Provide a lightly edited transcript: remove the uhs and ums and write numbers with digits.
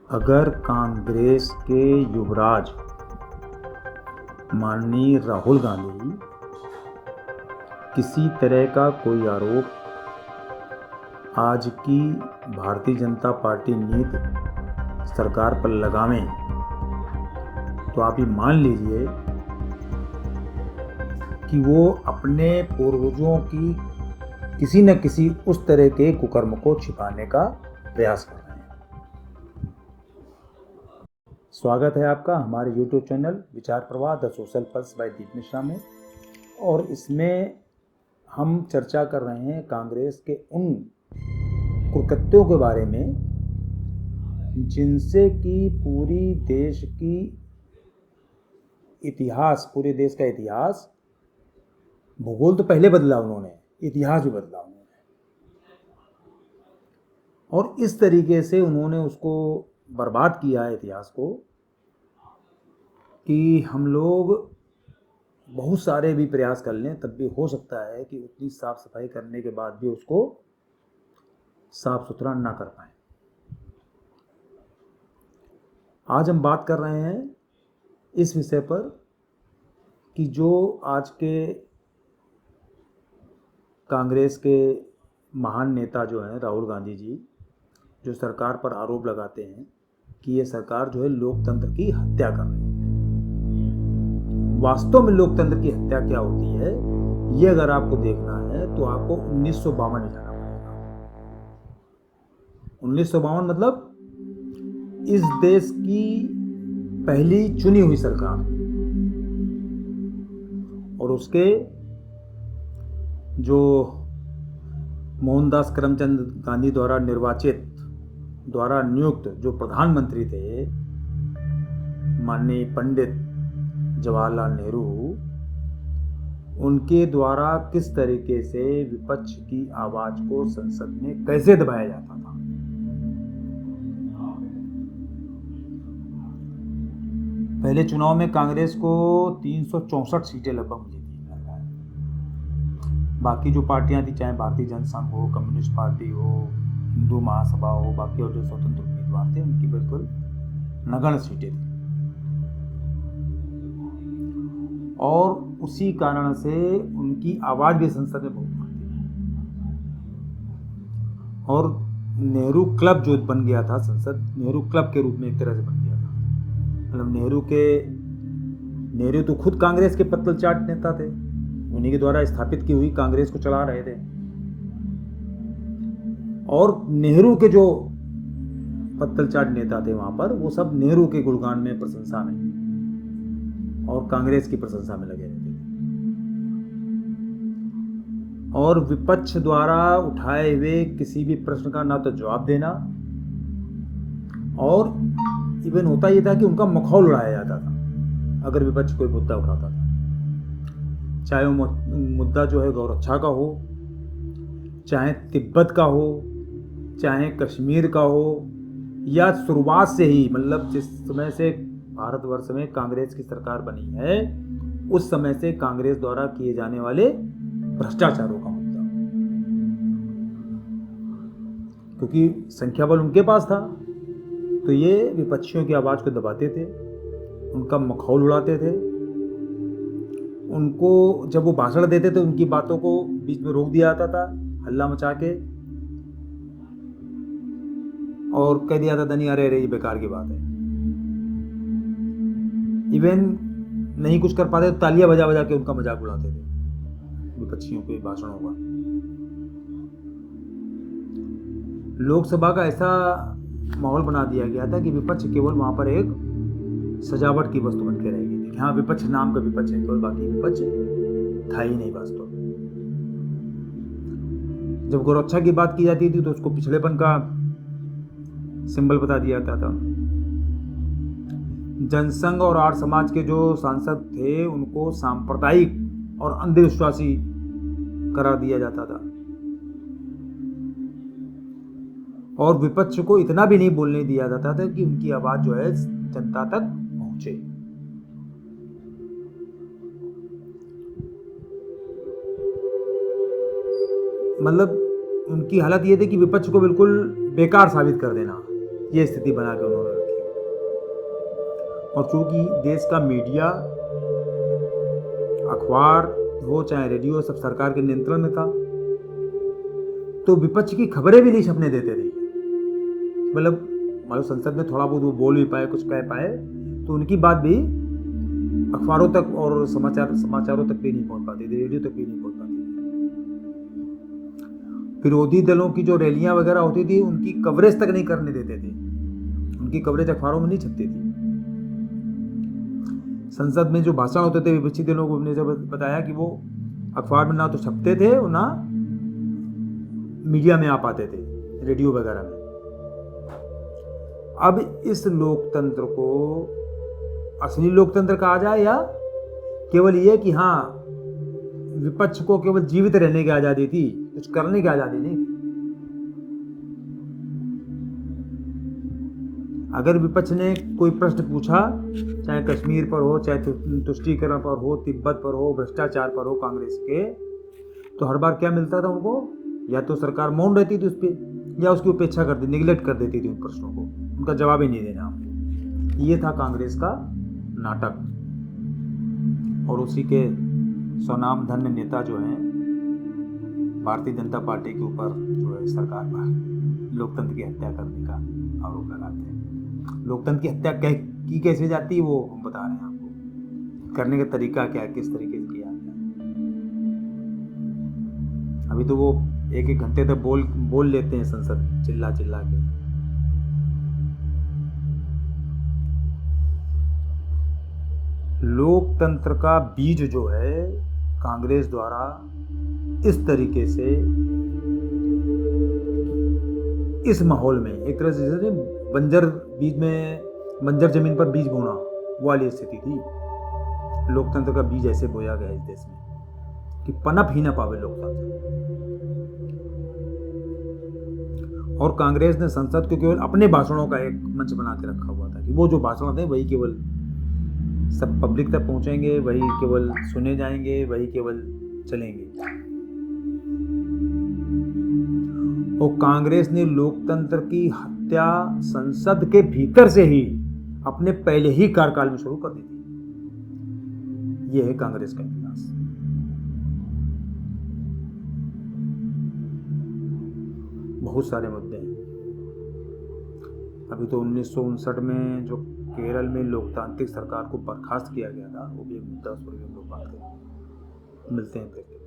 अगर कांग्रेस के युवराज माननीय राहुल गांधी किसी तरह का कोई आरोप आज की भारतीय जनता पार्टी नीति सरकार पर लगावें तो आप ये मान लीजिए कि वो अपने पूर्वजों की किसी न किसी उस तरह के कुकर्म को छिपाने का प्रयास कर रहे हैं। स्वागत है आपका हमारे YouTube चैनल विचार प्रवाह द सोशल पल्स बाय दीप मिश्रा में, और इसमें हम चर्चा कर रहे हैं कांग्रेस के उन कुकृत्यों के बारे में जिनसे कि पूरे देश का इतिहास, भूगोल तो पहले बदला उन्होंने, इतिहास भी बदला उन्होंने, और इस तरीके से उन्होंने उसको बर्बाद किया है इतिहास को कि हम लोग बहुत सारे भी प्रयास कर लें तब भी हो सकता है कि उतनी साफ सफाई करने के बाद भी उसको साफ सुथरा ना कर पाए। आज हम बात कर रहे हैं इस विषय पर कि जो आज के कांग्रेस के महान नेता जो हैं राहुल गांधी जी, जो सरकार पर आरोप लगाते हैं कि ये सरकार जो है लोकतंत्र की हत्या कर रही है। वास्तव में लोकतंत्र की हत्या क्या होती है, ये अगर आपको देखना है तो आपको 1952 में जाना पड़ेगा। 1952 मतलब इस देश की पहली चुनी हुई सरकार, और उसके जो मोहनदास करमचंद गांधी द्वारा नियुक्त जो प्रधानमंत्री थे, माननीय पंडित जवाहरलाल नेहरू, उनके द्वारा किस तरीके से विपक्ष की आवाज को संसद में कैसे दबाया जाता था। पहले चुनाव में कांग्रेस को 364 सीटें लगभग जीती। बाकी जो पार्टियां थी, चाहे भारतीय जनसंघ हो, कम्युनिस्ट पार्टी हो, हिंदू महासभा हो, बाकी और जो स्वतंत्र उम्मीदवार थे उनकी बिल्कुल नगण्य सीटें थी, और उसी कारण से उनकी आवाज भी संसद में बहुत बढ़ती थी। और नेहरू क्लब जो बन गया था, संसद नेहरू क्लब के रूप में एक तरह से बन गया था। मतलब नेहरू तो खुद कांग्रेस के पत्तल चाट नेता थे, उन्हीं के द्वारा स्थापित की हुई कांग्रेस को चला रहे थे, और नेहरू के जो पत्तल चाट नेता थे वहां पर, वो सब नेहरू के गुणगान में, प्रशंसा में और कांग्रेस की प्रशंसा में लगे रहते थे। और विपक्ष द्वारा उठाए हुए किसी भी प्रश्न का ना तो जवाब देना, और इवन होता यह था कि उनका मखौल उड़ाया जाता था अगर विपक्ष कोई मुद्दा उठाता था, चाहे वो मुद्दा जो है गौरक्षा का हो, चाहे तिब्बत का हो, चाहे कश्मीर का हो, या शुरुआत से ही, मतलब जिस समय से भारतवर्ष में कांग्रेस की सरकार बनी है उस समय से कांग्रेस द्वारा किए जाने वाले भ्रष्टाचारों का मुद्दा, क्योंकि संख्या बल उनके पास था तो ये विपक्षियों की आवाज को दबाते थे, उनका मखौल उड़ाते थे। उनको जब वो भाषण देते थे उनकी बातों को बीच में रोक दिया जाता था हल्ला मचा के, और कह दिया था नहीं, अरे ये बेकार की बात है। इवन नहीं कुछ कर पाते तो तालियां बजा बजा के उनका मजाक उड़ाते थे विपक्षियों के भाषणों का। लोकसभा का ऐसा माहौल बना दिया गया था कि विपक्ष केवल वहां पर एक सजावट की वस्तु बन के रहेगी थी। हाँ, विपक्ष नाम का विपक्ष है केवल, बाकी विपक्ष था ही नहीं वास्तव में। जब गौरक्षा की बात की जाती थी तो उसको पिछड़ेपन का सिंबल बता दिया जाता था। जनसंघ और आर्य समाज के जो सांसद थे उनको सांप्रदायिक और अंधविश्वासी करार दिया जाता था, और विपक्ष को इतना भी नहीं बोलने दिया जाता था कि उनकी आवाज जो है जनता तक पहुंचे। मतलब उनकी हालत ये थी कि विपक्ष को बिल्कुल बेकार साबित कर देना, ये स्थिति बना के उन्होंने रखी। और चूंकि देश का मीडिया, अखबार हो चाहे रेडियो, सब सरकार के नियंत्रण में था, तो विपक्ष की खबरें भी नहीं छपने देते थे। मतलब संसद में थोड़ा बहुत वो बोल भी पाए, कुछ कह पाए, तो उनकी बात भी अखबारों तक और समाचारों तक भी नहीं पहुंच पाती थी, रेडियो तक भी नहीं पहुंच पाती थी। विरोधी दलों की जो रैलियां वगैरह होती थी, उनकी कवरेज तक नहीं करने देते थे, उनकी कवरेज अखबारों में नहीं छपती थी। संसद में जो भाषण होते थे विपक्षी दलों को, ने जब बताया कि वो अखबार में ना तो छपते थे और ना मीडिया में आ पाते थे, रेडियो वगैरह में। अब इस लोकतंत्र को असली लोकतंत्र कहा जाए या केवल ये कि हाँ विपक्ष को केवल जीवित रहने की आजादी थी, कुछ करने की आजादी नहीं थी। अगर विपक्ष ने कोई प्रश्न पूछा, चाहे कश्मीर पर हो, चाहे तुष्टीकरण पर हो, तिब्बत पर हो, भ्रष्टाचार पर हो कांग्रेस के, तो हर बार क्या मिलता था उनको? या तो सरकार मौन रहती थी उस पर, या उसकी उपेक्षा कर दी, निगलेक्ट कर देती थी उन प्रश्नों को, उनका जवाब ही नहीं देना। ये था कांग्रेस का नाटक। और उसी के स्वनाम धन्य नेता जो हैं भारतीय जनता पार्टी के ऊपर जो है सरकार पर लोकतंत्र की हत्या करने का आरोप लगाते हैं। लोकतंत्र की हत्या की कैसे जाती है वो हम बता रहे हैं आपको, करने का तरीका क्या है, किस तरीके से किया जाता है। अभी तो वो एक घंटे तक बोल लेते हैं संसद चिल्ला चिल्ला के। लोकतंत्र का बीज जो है कांग्रेस द्वारा इस तरीके से, इस माहौल में, एक तरह से बंजर जमीन पर बीज बोना वाली स्थिति थी। लोकतंत्र का बीज ऐसे बोया गया इस देश में कि पनप ही ना पावे लोकतंत्र। और कांग्रेस ने संसद को केवल अपने भाषणों का एक मंच बना के रखा हुआ था कि वो जो भाषण थे वही केवल सब पब्लिक तक पहुंचेंगे, वही केवल सुने जाएंगे, वही केवल चलेंगे। और कांग्रेस ने लोकतंत्र की हत्या संसद के भीतर से ही अपने पहले ही कार्यकाल में शुरू कर दी थी। यह है कांग्रेस का इतिहास। बहुत सारे मुद्दे हैं। अभी तो 1959 में जो केरल में लोकतांत्रिक सरकार को बर्खास्त किया गया था, वो भी एक मुद्दा, उस पर भी हम लोग बात करेंगे। मिलते हैं फिर।